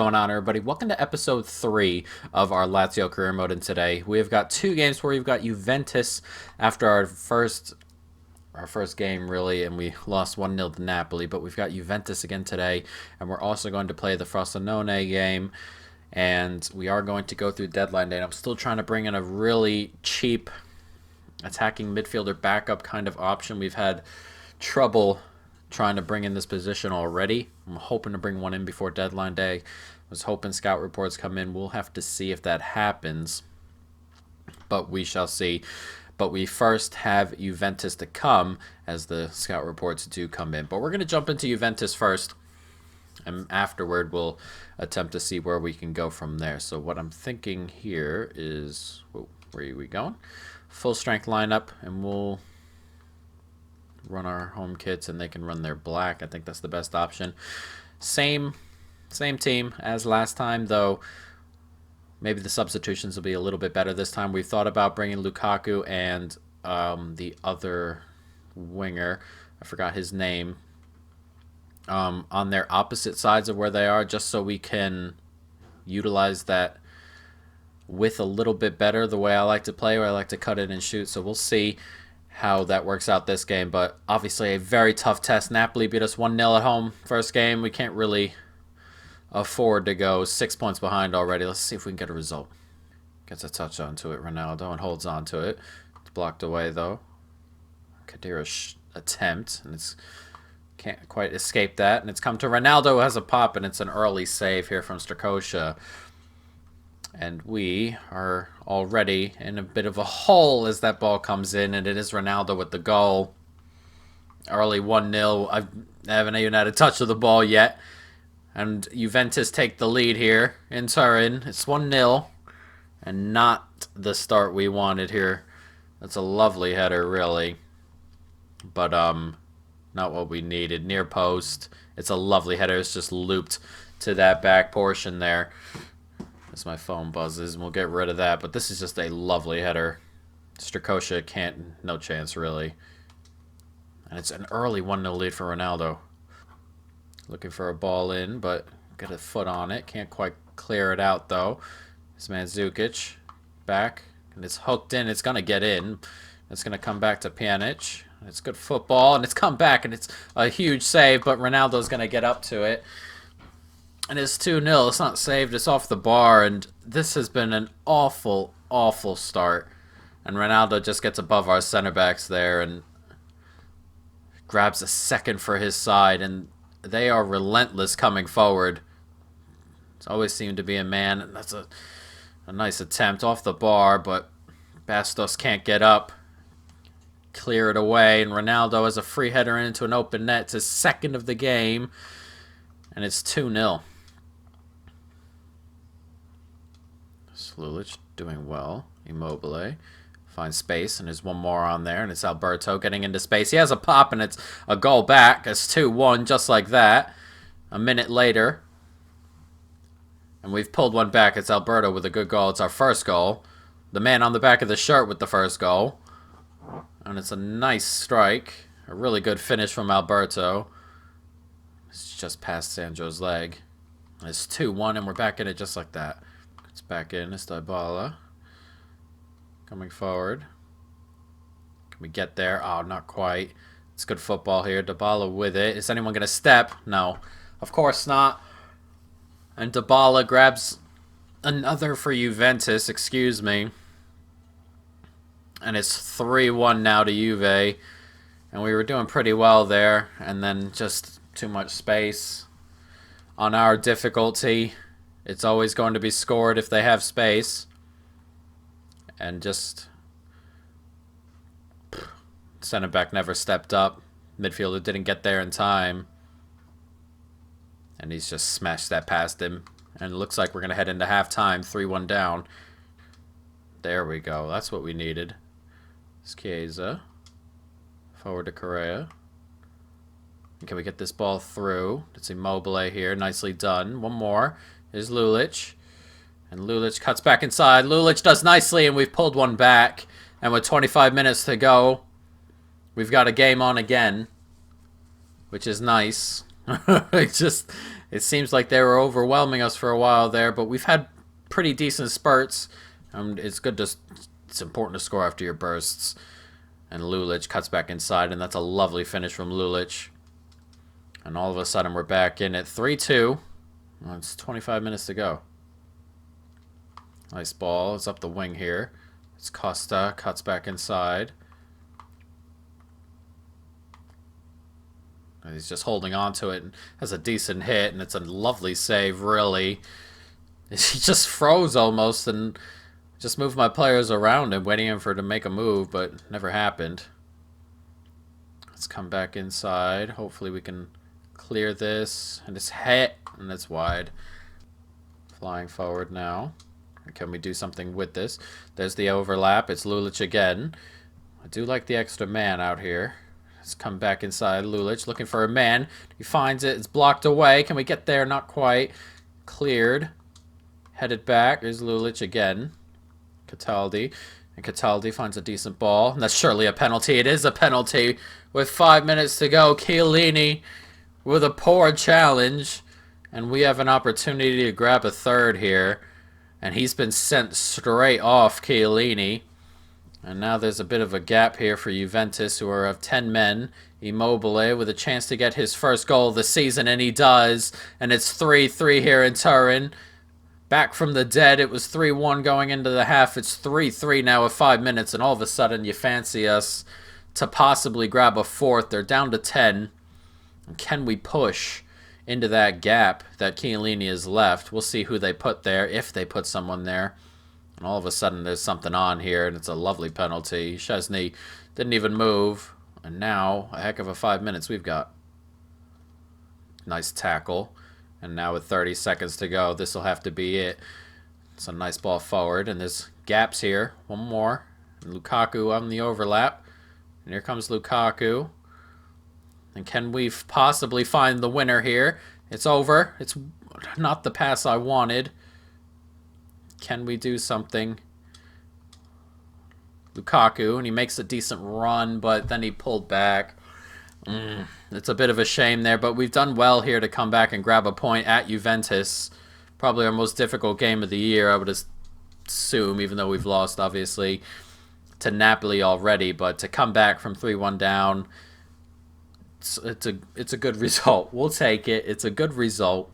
going on, everybody? Welcome to episode 3 of our Lazio career mode. And today we have got two games where we've got Juventus after our first game, really, and we lost 1-0 to Napoli. But we've got Juventus again today, and we're also going to play the Frosinone game. And we are going to go through deadline day. And I'm still trying to bring in a really cheap attacking midfielder backup kind of option. We've had trouble trying to bring in this position already. I'm hoping to bring one in before deadline day. I was hoping scout reports come in. We'll have to see if that happens, but we shall see. But we first have Juventus to come as the scout reports do come in. But we're going to jump into Juventus first, and afterward we'll attempt to see where we can go from there. So what I'm thinking here is, where are we going? Full strength lineup, and we'll run our home kits and they can run their black. I think that's the best option. Same team as last time, though maybe the substitutions will be a little bit better this time. We've thought about bringing Lukaku and the other winger, I forgot his name, on their opposite sides of where they are, just so we can utilize that width a little bit better, the way I like to play, where I like to cut it and shoot. So we'll see how that works out this game, but obviously a very tough test. Napoli beat us 1-0 at home first game. We can't really afford to go 6 points behind already. Let's see if we can get a result. Gets a touch onto it, Ronaldo, and holds on to it. It's blocked away, though. Kadira's attempt, and it's can't quite escape that, and it's come to Ronaldo, who has a pop, and it's an early save here from Strakosha. And we are already in a bit of a hole as that ball comes in, and it is Ronaldo with the goal. Early 1-0. I haven't even had a touch of the ball yet. And Juventus take the lead here in Turin. It's 1-0, and not the start we wanted here. That's a lovely header, really. But not what we needed. Near post. It's a lovely header. It's just looped to that back portion there. As my phone buzzes, and we'll get rid of that. But this is just a lovely header. Strakosha no chance, really. And it's an early 1-0 lead for Ronaldo. Looking for a ball in, but got a foot on it. Can't quite clear it out, though. This man Zukic back, and it's hooked in. It's going to get in. It's going to come back to Pjanic. It's good football, and it's come back, and it's a huge save, but Ronaldo's going to get up to it. And it's 2-0. It's not saved. It's off the bar. And this has been an awful, awful start. And Ronaldo just gets above our center backs there and grabs a second for his side. And they are relentless coming forward. It's always seemed to be a man. And that's a nice attempt off the bar. But Bastos can't get up. Clear it away. And Ronaldo has a free header into an open net. It's his second of the game. And it's 2-0. Lulic doing well. Immobile finds space, and there's one more on there, and it's Alberto getting into space. He has a pop, and it's a goal back. It's 2-1, just like that. A minute later, and we've pulled one back. It's Alberto with a good goal. It's our first goal. The man on the back of the shirt with the first goal. And it's a nice strike. A really good finish from Alberto. It's just past Sandro's leg. It's 2-1, and we're back in it just like that. It's back in. It's Dybala. Coming forward. Can we get there? Oh, not quite. It's good football here. Dybala with it. Is anyone going to step? No. Of course not. And Dybala grabs another for Juventus. Excuse me. And it's 3-1 now to Juve. And we were doing pretty well there. And then just too much space on our difficulty. It's always going to be scored if they have space. And just center back never stepped up. Midfielder didn't get there in time. And he's just smashed that past him. And it looks like we're going to head into halftime. 3-1 down. There we go. That's what we needed. It's Chiesa. Forward to Correa. Can we get this ball through? It's Immobile here. Nicely done. One more. Here's Lulic. And Lulic cuts back inside. Lulic does nicely, and we've pulled one back. And with 25 minutes to go, we've got a game on again, which is nice. It seems like they were overwhelming us for a while there, but we've had pretty decent spurts. It's important to score after your bursts. And Lulic cuts back inside, and that's a lovely finish from Lulic. And all of a sudden, we're back in at 3-2. Well, it's 25 minutes to go. Nice ball. It's up the wing here. It's Costa. Cuts back inside. And he's just holding on to it and has a decent hit, and it's a lovely save, really. He just froze almost and just moved my players around him, waiting for him to make a move, but never happened. Let's come back inside. Hopefully we can clear this. And it's hit, and it's wide. Flying forward now. Can we do something with this? There's the overlap. It's Lulic again. I do like the extra man out here. Let's come back inside. Lulic looking for a man. He finds it. It's blocked away. Can we get there? Not quite. Cleared. Headed back. There's Lulic again. Cataldi. And Cataldi finds a decent ball. And that's surely a penalty. It is a penalty. With 5 minutes to go, Chiellini with a poor challenge. And we have an opportunity to grab a third here. And he's been sent straight off, Chiellini. And now there's a bit of a gap here for Juventus, who are of 10 men. Immobile with a chance to get his first goal of the season, and he does. And it's 3-3 here in Turin. Back from the dead, it was 3-1 going into the half. It's 3-3 now with 5 minutes, and all of a sudden you fancy us to possibly grab a fourth. They're down to 10. And can we push into that gap that Chiellini has left? We'll see who they put there, if they put someone there. And all of a sudden there's something on here, and it's a lovely penalty. Szczesny didn't even move. And now, a heck of a 5 minutes we've got. Nice tackle. And now with 30 seconds to go, this will have to be it. It's a nice ball forward, and there's gaps here. One more. And Lukaku on the overlap. And here comes Lukaku. And can we possibly find the winner here? It's over. It's not the pass I wanted. Can we do something? Lukaku, and he makes a decent run, but then he pulled back. It's a bit of a shame there, but we've done well here to come back and grab a point at Juventus. Probably our most difficult game of the year, I would assume, even though we've lost, obviously, to Napoli already. But to come back from 3-1 down, it's a good result. We'll take it. It's a good result.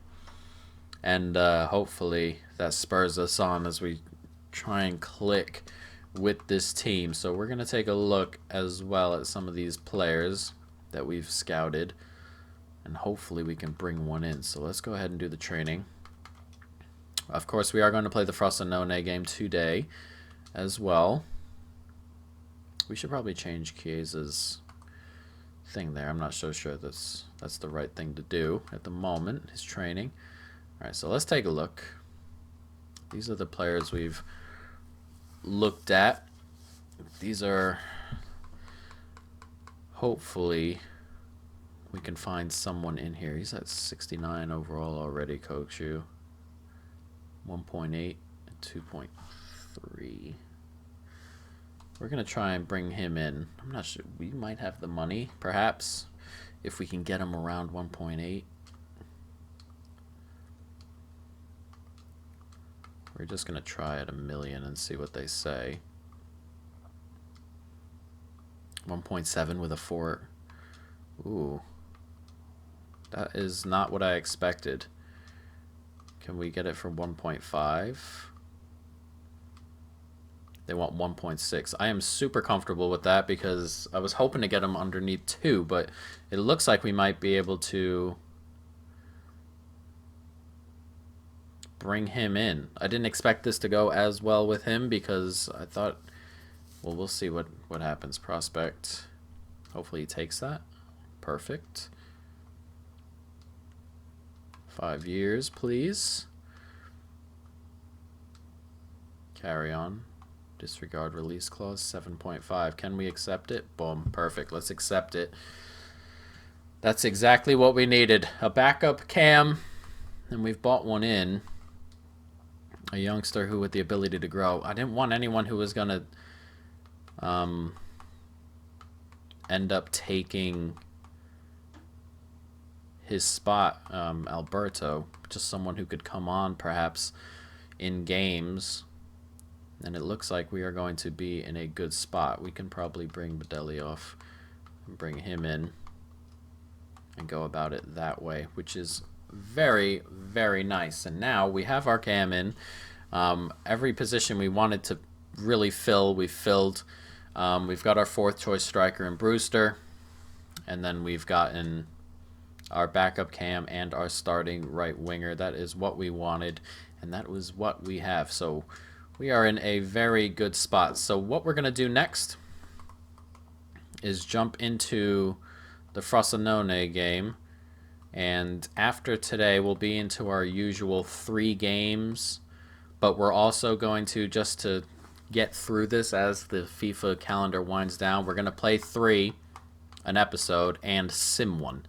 And hopefully that spurs us on as we try and click with this team. So we're going to take a look as well at some of these players that we've scouted. And hopefully we can bring one in. So let's go ahead and do the training. Of course, we are going to play the Frosinone game today as well. We should probably change Chiesa's thing there. I'm not so sure that's the right thing to do at the moment, his training. Alright, so let's take a look. These are the players we've looked at. These are, hopefully, we can find someone in here. He's at 69 overall already, Kokshu. 1.8 and 2.3. We're going to try and bring him in. I'm not sure. We might have the money, perhaps, if we can get him around 1.8. We're just going to try at 1 million and see what they say. 1.7 with a 4. Ooh. That is not what I expected. Can we get it for 1.5? They want 1.6. I am super comfortable with that because I was hoping to get them underneath 2, but it looks like we might be able to bring him in. I didn't expect this to go as well with him because I thought, well, we'll see what happens. Prospect. Hopefully he takes that. Perfect. 5 years, please. Carry on. Disregard release clause, 7.5. Can we accept it? Boom. Perfect. Let's accept it. That's exactly what we needed. A backup cam. And we've bought one in. A youngster who with the ability to grow. I didn't want anyone who was going to end up taking his spot, Alberto. Just someone who could come on perhaps in games. And it looks like we are going to be in a good spot. We can probably bring Badelli off and bring him in and go about it that way, which is very, very nice. And now we have our cam in. Every position we wanted to really fill, we filled. We've got our fourth choice striker in Brewster. And then we've gotten our backup cam and our starting right winger. That is what we wanted, and that was what we have. So we are in a very good spot. So what we're going to do next is jump into the Frosinone game. And after today, we'll be into our usual 3 games. But we're also going to, just to get through this as the FIFA calendar winds down, we're going to play 3 an episode and sim 1.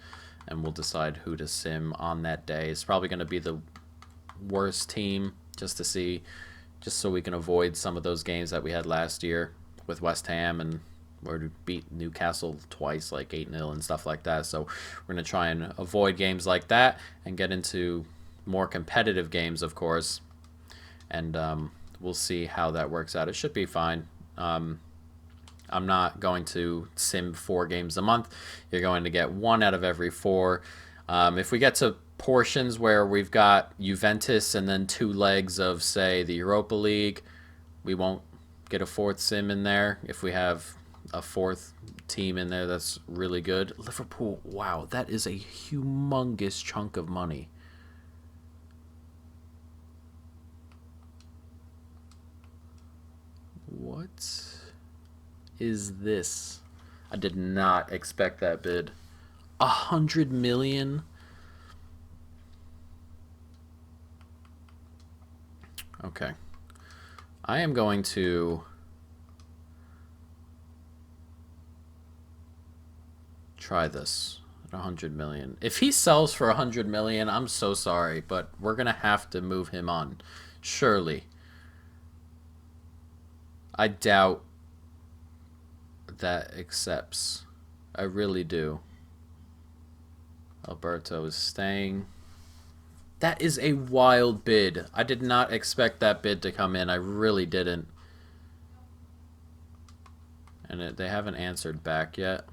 And we'll decide who to sim on that day. It's probably going to be the worst team, just to see, just so we can avoid some of those games that we had last year with West Ham, and we beat Newcastle twice, like 8-0 and stuff like that. So we're going to try and avoid games like that and get into more competitive games, of course. And we'll see how that works out. It should be fine. I'm not going to sim 4 games a month. You're going to get 1 out of every 4. If we get to portions where we've got Juventus and then 2 legs of, say, the Europa League, we won't get a 4th sim in there. If we have a 4th team in there that's really good. Liverpool, wow, that is a humongous chunk of money. What is this? I did not expect that bid. 100 million? Okay. I am going to try this at 100 million. If he sells for 100 million, I'm so sorry, but we're going to have to move him on. Surely. I doubt that accepts. I really do. Alberto is staying. That is a wild bid. I did not expect that bid to come in. I really didn't. And they haven't answered back yet.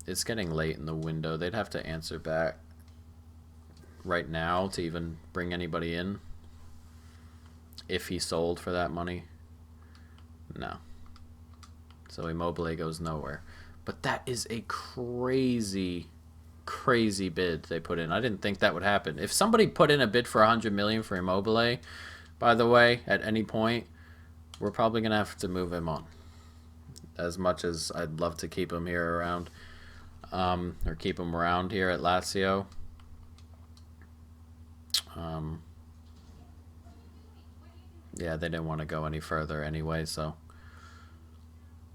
It's getting late in the window. They'd have to answer back right now to even bring anybody in. If he sold for that money. No. So Immobile goes nowhere. But that is a crazy, crazy bid they put in. I didn't think that would happen. If somebody put in a bid for 100 million for Immobile, by the way, at any point, we're probably going to have to move him on. As much as I'd love to keep him here around, or keep him around here at Lazio. Yeah, they didn't want to go any further anyway, so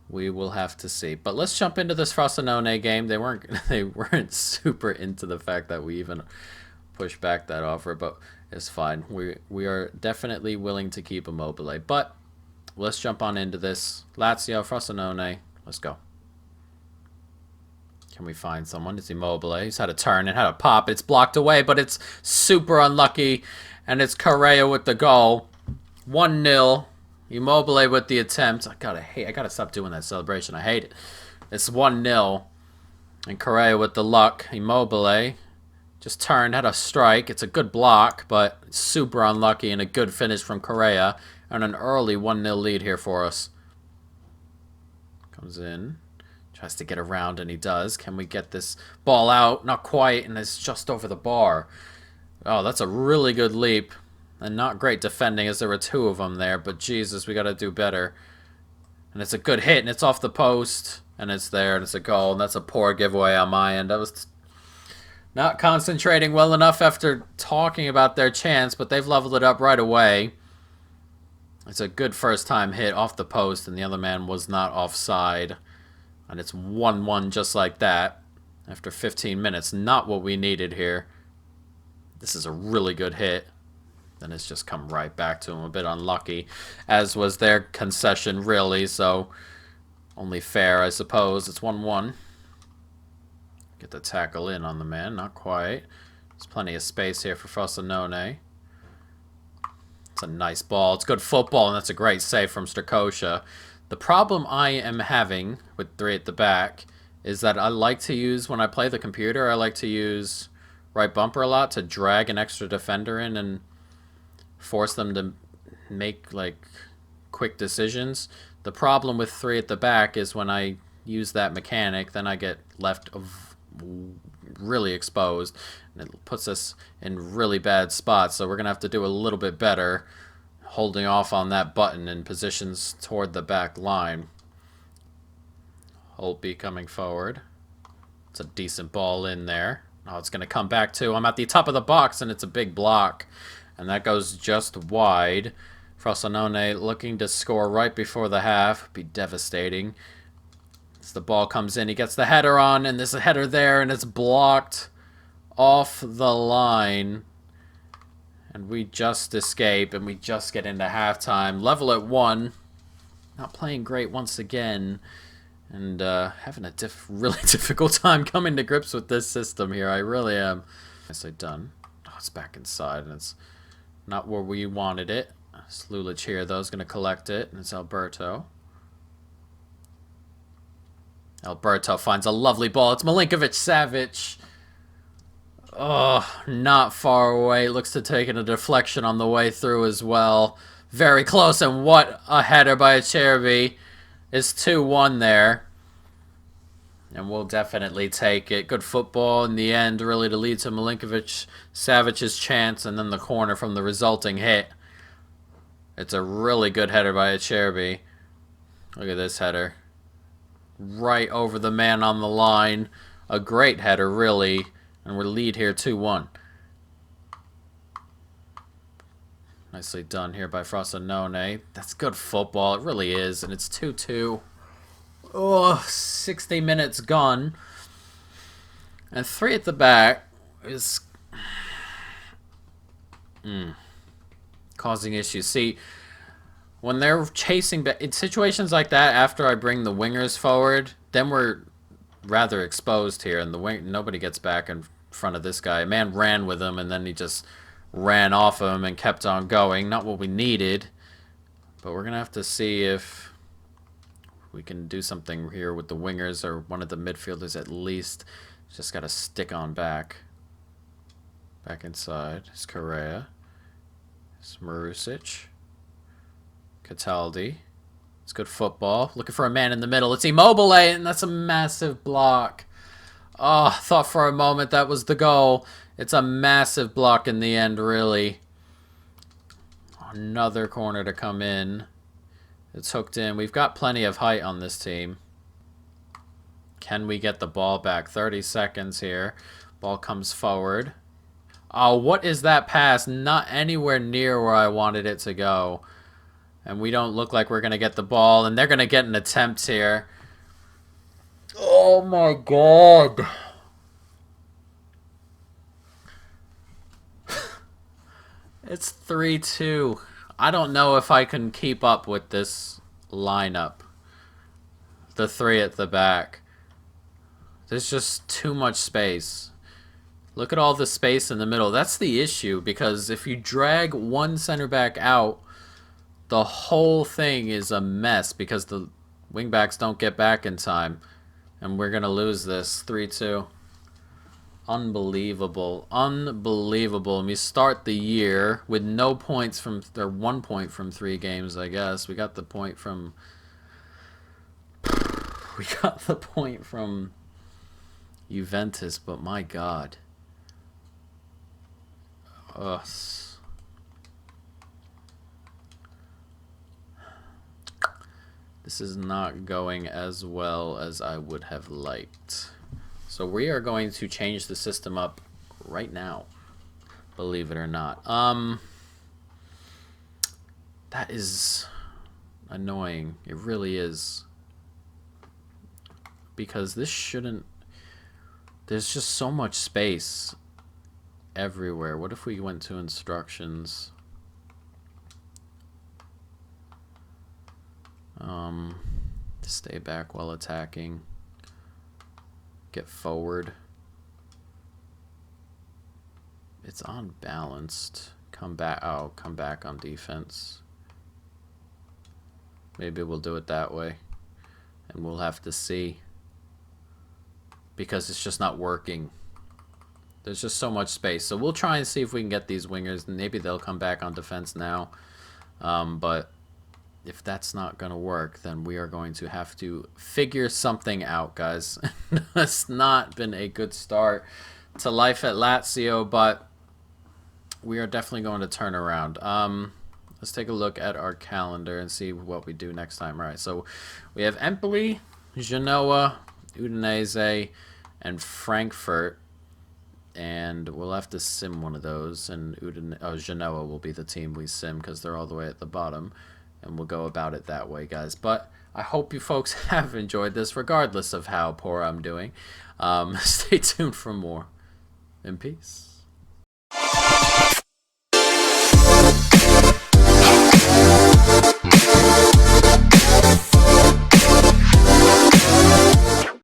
we will have to see. But let's jump into this Frosinone game. They weren't super into the fact that we even pushed back that offer, but it's fine. We are definitely willing to keep Immobile. But let's jump on into this. Lazio, Frosinone. Let's go. Can we find someone? It's Immobile. He's had a turn and had a pop. It's blocked away, but it's super unlucky. And it's Correa with the goal. 1-0. Immobile with the attempt. I gotta stop doing that celebration. I hate it. It's 1-0. And Correa with the luck. Immobile just turned, had a strike. It's a good block, but super unlucky, and a good finish from Correa. And an early 1-0 lead here for us. Comes in. Tries to get around, and he does. Can we get this ball out? Not quite, and it's just over the bar. Oh, that's a really good leap. And not great defending, as there were 2 of them there. But Jesus, we got to do better. And it's a good hit, and it's off the post. And it's there, and it's a goal. And that's a poor giveaway on my end. I was not concentrating well enough after talking about their chance, but they've leveled it up right away. It's a good first-time hit off the post, and the other man was not offside. And it's 1-1 just like that. After 15 minutes. Not what we needed here. This is a really good hit. Then it's just come right back to him. A bit unlucky, as was their concession, really. So Only fair, I suppose. It's 1-1. Get the tackle in on the man. Not quite. There's plenty of space here for Frosinone. It's a nice ball. It's good football, and that's a great save from Strakosha. The problem I am having with 3 at the back is that I like to use, when I play the computer, I like to use right bumper a lot to drag an extra defender in and force them to make, like, quick decisions. The problem with 3 at the back is when I use that mechanic, then I get left really exposed, and it puts us in really bad spots. So we're going to have to do a little bit better holding off on that button in positions toward the back line. Holtby coming forward. It's a decent ball in there. Oh, it's going to come back too. I'm at the top of the box, and it's a big block. And that goes just wide. Frosinone looking to score right before the half. Be devastating. As the ball comes in, he gets the header on, and there's a header there, and it's blocked off the line. And we just escape, and we just get into halftime. Level at 1. Not playing great once again. And having a really difficult time coming to grips with this system here. I really am. Nicely done. Oh, it's back inside, and it's not where we wanted it. Slulich here, though, is going to collect it, and it's Alberto. Alberto finds a lovely ball. It's Milinkovic-Savic. Oh, not far away. Looks to take a deflection on the way through as well. Very close, and what a header by Acerbi. It's 2-1 there. And we'll definitely take it. Good football in the end, really, to lead to Milinkovic-Savic's chance, and then the corner from the resulting hit. It's a really good header by Acerbi. Look at this header. Right over the man on the line. A great header, really. And we're lead here 2-1. Nicely done here by Frosinone. That's good football. It really is. And it's 2-2. Oh, 60 minutes gone. And 3 at the back is causing issues. See, when they're chasing back, in situations like that, after I bring the wingers forward, then we're rather exposed here, and nobody gets back in front of this guy. A man ran with him, and then he just ran off him and kept on going. Not what we needed, but we're gonna have to see if we can do something here with the wingers or one of the midfielders at least. Just got to stick on back. Back inside. It's Correa. It's Marusic. Cataldi. It's good football. Looking for a man in the middle. It's Immobile, and that's a massive block. Oh, thought for a moment that was the goal. It's a massive block in the end, really. Another corner to come in. It's hooked in. We've got plenty of height on this team. Can we get the ball back? 30 seconds here. Ball comes forward. Oh, what is that pass? Not anywhere near where I wanted it to go. And we don't look like we're going to get the ball. And they're going to get an attempt here. Oh, my God. It's 3-2. I don't know if I can keep up with this lineup. The 3 at the back. There's just too much space. Look at all the space in the middle. That's the issue, because if you drag one center back out, the whole thing is a mess because the wingbacks don't get back in time. And we're going to lose this 3-2. Unbelievable. Unbelievable. And we start the year with no points from, or 1 point from 3 games, I guess. We got the point from, Juventus, but my God. Ugh. This is not going as well as I would have liked. So we are going to change the system up right now, believe it or not. That is annoying. It really is. Because this shouldn't... There's just so much space everywhere. What if we went to instructions? Stay back while attacking. Get forward. It's unbalanced. Come back. Oh, come back on defense. Maybe we'll do it that way. And we'll have to see. Because it's just not working. There's just so much space. So we'll try and see if we can get these wingers. Maybe they'll come back on defense now. But if that's not going to work, then we are going to have to figure something out, guys. It's not been a good start to life at Lazio, but we are definitely going to turn around. Let's take a look at our calendar and see what we do next time. All right, so we have Empoli, Genoa, Udinese, and Frankfurt. And we'll have to sim one of those. And Genoa will be the team we sim because they're all the way at the bottom. And we'll go about it that way, guys. But I hope you folks have enjoyed this, regardless of how poor I'm doing. Stay tuned for more. In peace.